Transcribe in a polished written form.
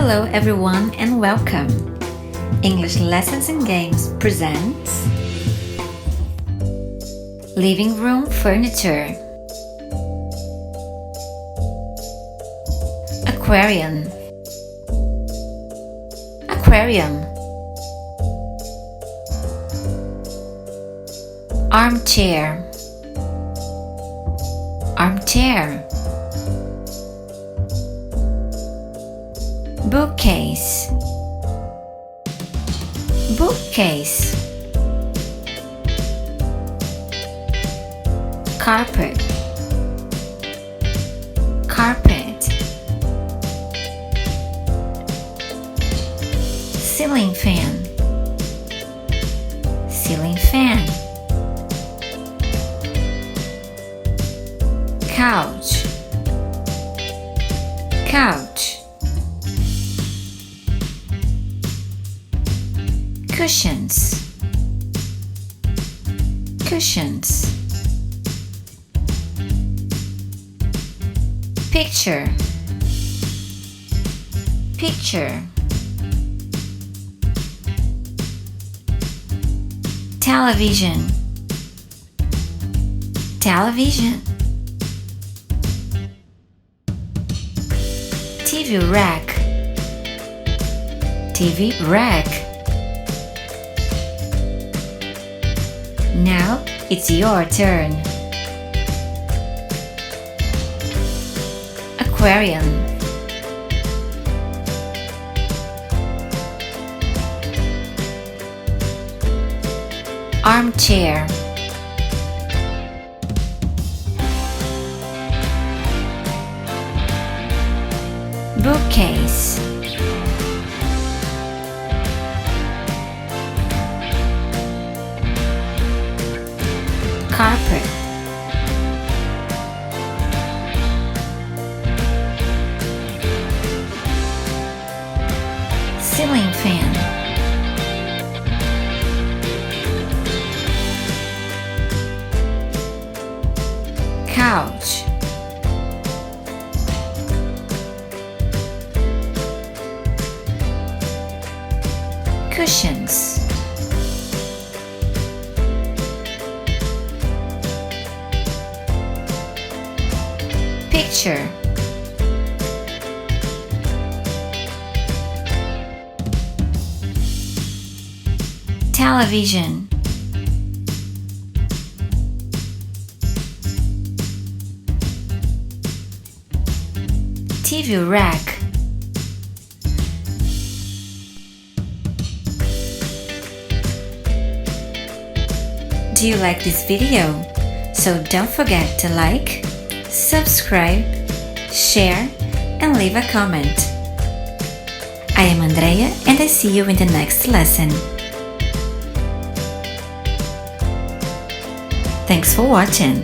Hello everyone and welcome! English Lessons and Games presents Living Room Furniture, Aquarium, Armchair, Bookcase, Carpet, Ceiling fan, Couch, Cushions, Picture, Television, TV rack. Now it's your turn. Aquarium, Armchair, Bookcase, Carpet, Ceiling fan, Couch, Cushions, Picture, Television, TV rack. Do you like this video? So don't forget to like, subscribe, share, and leave a comment. I am Andrea and I see you in the next lesson. Thanks for watching.